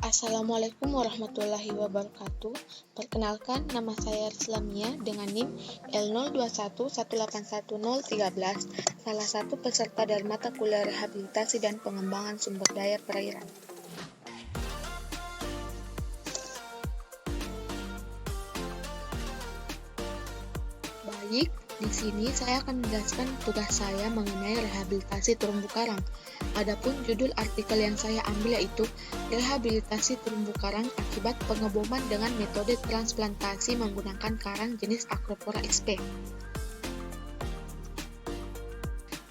Assalamualaikum warahmatullahi wabarakatuh. Perkenalkan, nama saya Rizlamia dengan NIM L0211811013, salah satu peserta dari mata kuliah rehabilitasi dan pengembangan sumber daya perairan. Baik, di sini saya akan menjelaskan tugas saya mengenai rehabilitasi terumbu karang. Adapun judul artikel yang saya ambil yaitu rehabilitasi terumbu karang akibat pengeboman dengan metode transplantasi menggunakan karang jenis Acropora sp.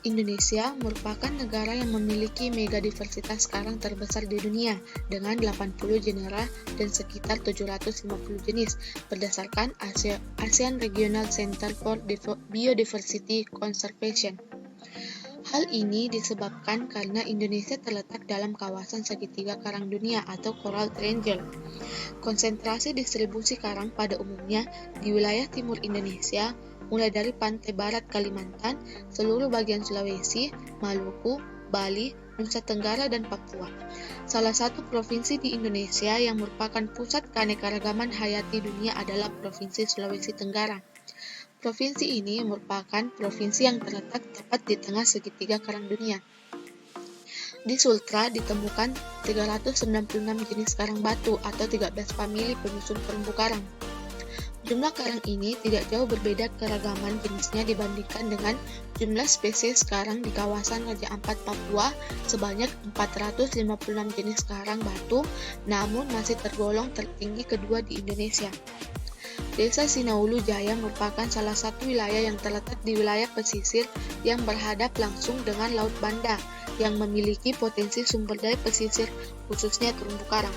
Indonesia merupakan negara yang memiliki megadiversitas karang terbesar di dunia dengan 80 genera dan sekitar 750 jenis berdasarkan ASEAN Regional Center for Biodiversity Conservation. Hal ini disebabkan karena Indonesia terletak dalam kawasan segitiga karang dunia atau Coral Triangle. Konsentrasi distribusi karang pada umumnya di wilayah timur Indonesia, mulai dari pantai barat Kalimantan, seluruh bagian Sulawesi, Maluku, Bali, Nusa Tenggara, dan Papua. Salah satu provinsi di Indonesia yang merupakan pusat keanekaragaman hayati dunia adalah Provinsi Sulawesi Tenggara. Provinsi ini merupakan provinsi yang terletak tepat di tengah segitiga karang dunia. Di Sultra ditemukan 396 jenis karang batu atau 13 famili penyusun terumbu karang. Jumlah karang ini tidak jauh berbeda keragaman jenisnya dibandingkan dengan jumlah spesies karang di kawasan Raja Ampat Papua sebanyak 456 jenis karang batu, namun masih tergolong tertinggi kedua di Indonesia. Desa Sinaulu Jaya merupakan salah satu wilayah yang terletak di wilayah pesisir yang berhadap langsung dengan Laut Banda yang memiliki potensi sumber daya pesisir khususnya terumbu karang.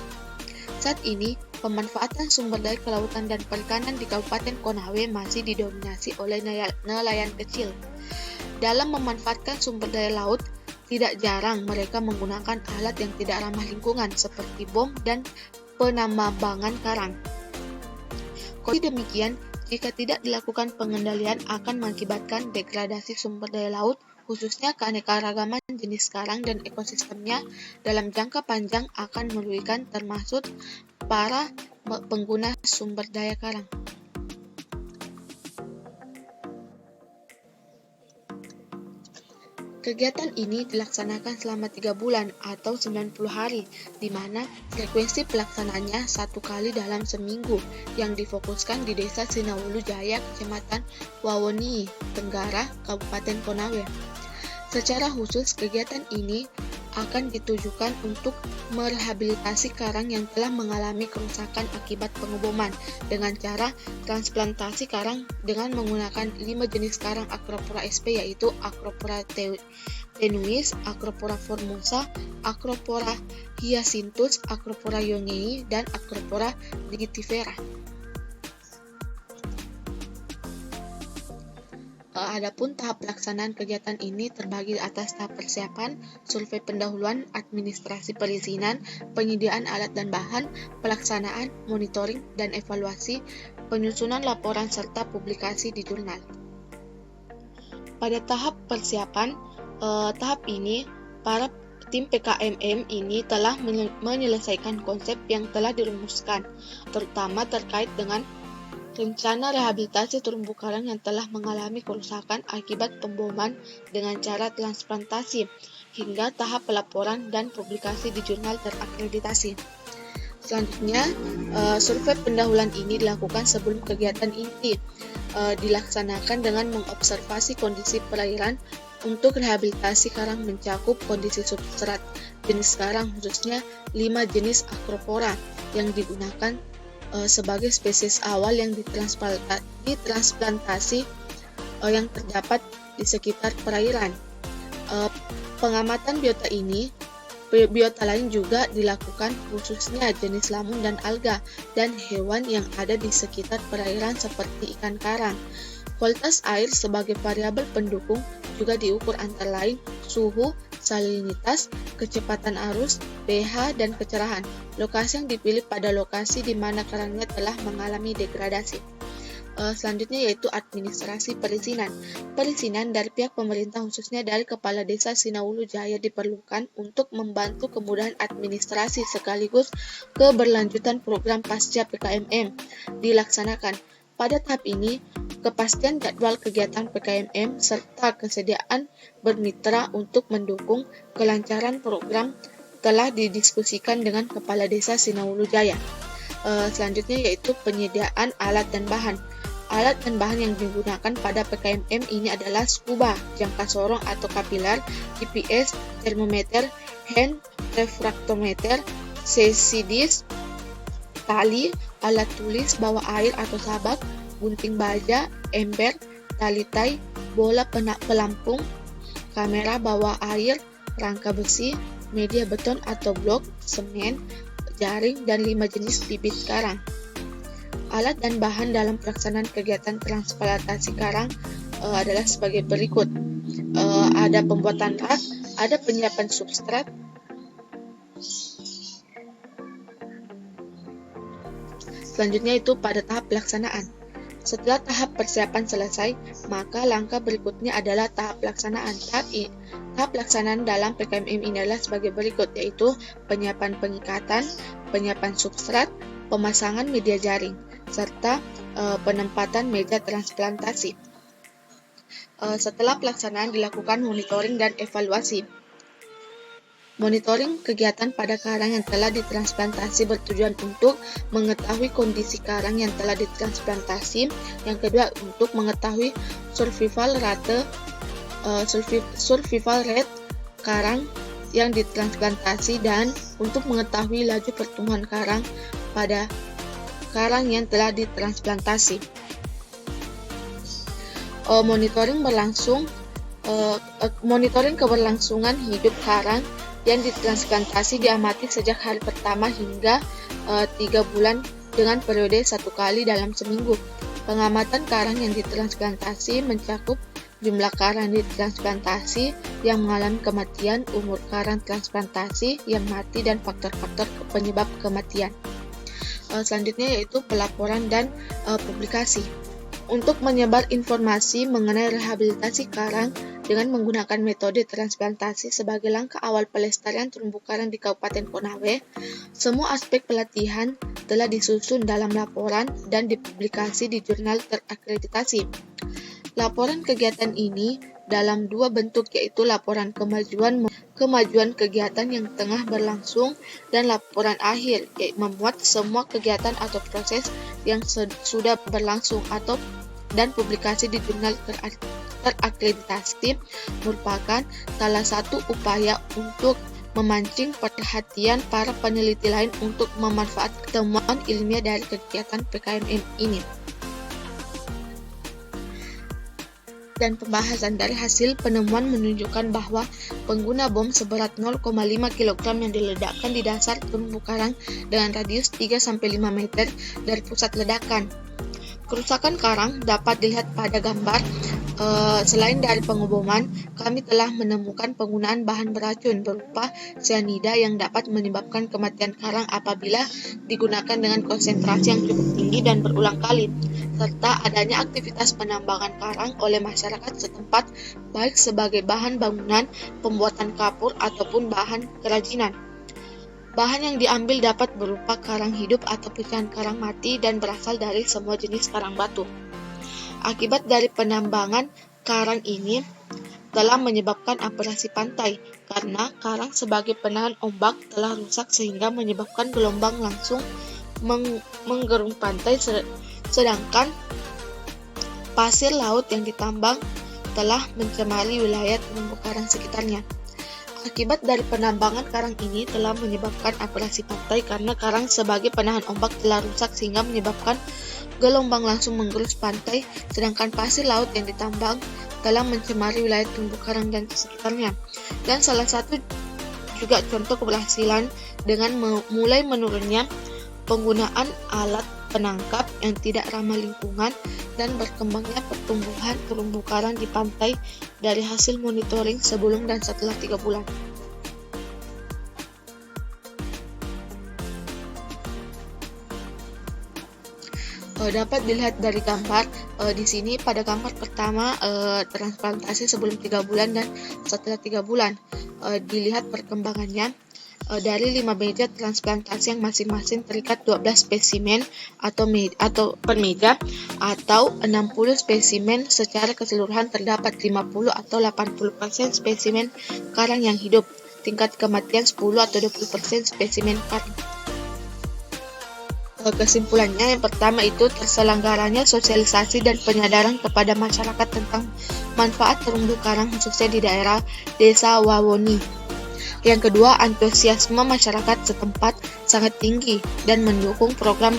Saat ini, pemanfaatan sumber daya kelautan dan perikanan di Kabupaten Konawe masih didominasi oleh nelayan kecil. Dalam memanfaatkan sumber daya laut, tidak jarang mereka menggunakan alat yang tidak ramah lingkungan seperti bom dan penambangan karang. Kondisi demikian, jika tidak dilakukan pengendalian akan mengakibatkan degradasi sumber daya laut, khususnya keanekaragaman jenis karang dan ekosistemnya dalam jangka panjang akan merugikan termasuk para pengguna sumber daya karang. Kegiatan ini dilaksanakan selama 3 bulan atau 90 hari, di mana frekuensi pelaksanaannya 1 kali dalam seminggu yang difokuskan di Desa Sinaulu Jaya, Kecamatan Wawoni Tenggara, Kabupaten Konawe. Secara khusus, kegiatan ini akan ditujukan untuk merehabilitasi karang yang telah mengalami kerusakan akibat pengeboman dengan cara transplantasi karang dengan menggunakan 5 jenis karang Acropora sp yaitu Acropora tenuis, Acropora formosa, Acropora hyacinthus, Acropora yongei, dan Acropora digitifera. Adapun tahap pelaksanaan kegiatan ini terbagi atas tahap persiapan, survei pendahuluan, administrasi perizinan, penyediaan alat dan bahan, pelaksanaan, monitoring, dan evaluasi, penyusunan laporan serta publikasi di jurnal. Pada tahap persiapan, tahap ini, para tim PKMM ini telah menyelesaikan konsep yang telah dirumuskan, terutama terkait dengan rencana rehabilitasi terumbu karang yang telah mengalami kerusakan akibat pemboman dengan cara transplantasi, hingga tahap pelaporan dan publikasi di jurnal terakreditasi. Selanjutnya, survei pendahuluan ini dilakukan sebelum kegiatan ini dilaksanakan dengan mengobservasi kondisi perairan untuk rehabilitasi karang mencakup kondisi substrat jenis karang khususnya 5 jenis Acropora yang digunakan sebagai spesies awal yang ditransplantasi yang terdapat di sekitar perairan. Pengamatan biota lain juga dilakukan khususnya jenis lamun dan alga dan hewan yang ada di sekitar perairan seperti ikan karang. Kualitas air sebagai variabel pendukung juga diukur antara lain suhu, salinitas, kecepatan arus, pH, dan kecerahan. Lokasi yang dipilih pada lokasi di mana karangnya telah mengalami degradasi. Selanjutnya yaitu administrasi perizinan. Perizinan dari pihak pemerintah khususnya dari Kepala Desa Sinawulu Jaya diperlukan untuk membantu kemudahan administrasi sekaligus keberlanjutan program pasca PKMM dilaksanakan. Pada tahap ini, kepastian jadwal kegiatan PKMM serta kesediaan bermitra untuk mendukung kelancaran program telah didiskusikan dengan Kepala Desa Sinawulu Jaya. Selanjutnya yaitu penyediaan alat dan bahan. Alat dan bahan yang digunakan pada PKMM ini adalah scuba, jangka sorong atau kapiler, GPS, termometer, hand refraktometer, CCDs, tali, alat tulis, bawa air atau sabak, gunting baja, ember, tali tai, bola pelampung, kamera bawa air, rangka besi, media beton atau blok, semen, jaring, dan 5 jenis bibit karang. Alat dan bahan dalam pelaksanaan kegiatan transplantasi karang adalah sebagai berikut. Ada pembuatan rak, ada penyiapan substrat, selanjutnya itu pada tahap pelaksanaan. Setelah tahap persiapan selesai, maka langkah berikutnya adalah tahap pelaksanaan. Tahap pelaksanaan dalam PKMM ini adalah sebagai berikut, yaitu penyiapan pengikatan, penyiapan substrat, pemasangan media jaring, serta penempatan meja transplantasi. Setelah pelaksanaan dilakukan monitoring dan evaluasi. Monitoring kegiatan pada karang yang telah ditransplantasi bertujuan untuk mengetahui kondisi karang yang telah ditransplantasi. Yang kedua, untuk mengetahui survival rate karang yang ditransplantasi dan untuk mengetahui laju pertumbuhan karang pada karang yang telah ditransplantasi. Monitoring keberlangsungan hidup karang yang ditransplantasi diamati sejak hari pertama hingga 3 bulan dengan periode 1 kali dalam seminggu. Pengamatan karang yang ditransplantasi mencakup jumlah karang ditransplantasi yang mengalami kematian, umur karang transplantasi yang mati, dan faktor-faktor penyebab kematian. Selanjutnya yaitu pelaporan dan publikasi. Untuk menyebar informasi mengenai rehabilitasi karang dengan menggunakan metode transplantasi sebagai langkah awal pelestarian terumbu karang di Kabupaten Konawe, semua aspek pelatihan telah disusun dalam laporan dan dipublikasi di jurnal terakreditasi. Laporan kegiatan ini dalam 2 bentuk, yaitu laporan kemajuan kegiatan yang tengah berlangsung dan laporan akhir, yaitu memuat semua kegiatan atau proses yang sudah berlangsung dan publikasi di jurnal terakreditasi merupakan salah satu upaya untuk memancing perhatian para peneliti lain untuk memanfaatkan temuan ilmiah dari kegiatan PKMM ini. Dan pembahasan dari hasil penemuan menunjukkan bahwa pengguna bom seberat 0,5 kg yang diledakkan di dasar terumbu karang dengan radius 3-5 meter dari pusat ledakan. Kerusakan karang dapat dilihat pada gambar. Selain dari pengoboman, kami telah menemukan penggunaan bahan beracun berupa cyanida yang dapat menyebabkan kematian karang apabila digunakan dengan konsentrasi yang cukup tinggi dan berulang kali, serta adanya aktivitas penambangan karang oleh masyarakat setempat baik sebagai bahan bangunan, pembuatan kapur, ataupun bahan kerajinan. Bahan yang diambil dapat berupa karang hidup atau pecahan karang mati dan berasal dari semua jenis karang batu. Akibat dari penambangan karang ini telah menyebabkan abrasi pantai karena karang sebagai penahan ombak telah rusak sehingga menyebabkan gelombang langsung menggerung pantai, sedangkan pasir laut yang ditambang telah mencemari wilayah terumbu karang sekitarnya. Akibat dari penambangan karang ini telah menyebabkan abrasi pantai karena karang sebagai penahan ombak telah rusak sehingga menyebabkan gelombang langsung menggerus pantai, sedangkan pasir laut yang ditambang telah mencemari wilayah terumbu karang dan sekitarnya. Dan salah satu juga contoh keberhasilan dengan mulai menurunnya penggunaan alat penangkap yang tidak ramah lingkungan dan berkembangnya pertumbuhan terumbu karang di pantai dari hasil monitoring sebelum dan setelah 3 bulan. Dapat dilihat dari gambar di sini pada gambar pertama transplantasi sebelum 3 bulan dan setelah 3 bulan. Dilihat perkembangannya dari 5 meja transplantasi yang masing-masing terikat 12 spesimen atau per meja, atau 60 spesimen secara keseluruhan terdapat 50 atau 80% spesimen karang yang hidup. Tingkat kematian 10 atau 20% spesimen karang. Kesimpulannya, yang pertama itu terselenggaranya sosialisasi dan penyadaran kepada masyarakat tentang manfaat terumbu karang khususnya di daerah Desa Wawoni. Yang kedua, antusiasme masyarakat setempat sangat tinggi dan mendukung program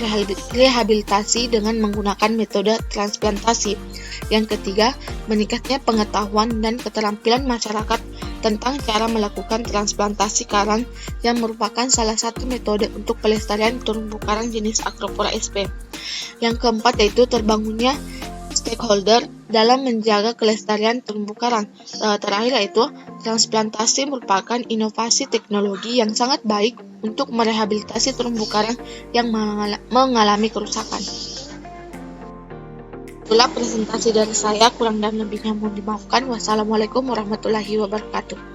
rehabilitasi dengan menggunakan metode transplantasi. Yang ketiga, meningkatnya pengetahuan dan keterampilan masyarakat tentang cara melakukan transplantasi karang yang merupakan salah satu metode untuk pelestarian terumbu karang jenis Acropora sp. Yang keempat yaitu terbangunnya stakeholder dalam menjaga kelestarian terumbu karang. Terakhir yaitu transplantasi merupakan inovasi teknologi yang sangat baik untuk merehabilitasi terumbu karang yang mengalami kerusakan. Itulah presentasi dari saya, kurang dan lebihnya mohon dimaafkan. Wassalamualaikum warahmatullahi wabarakatuh.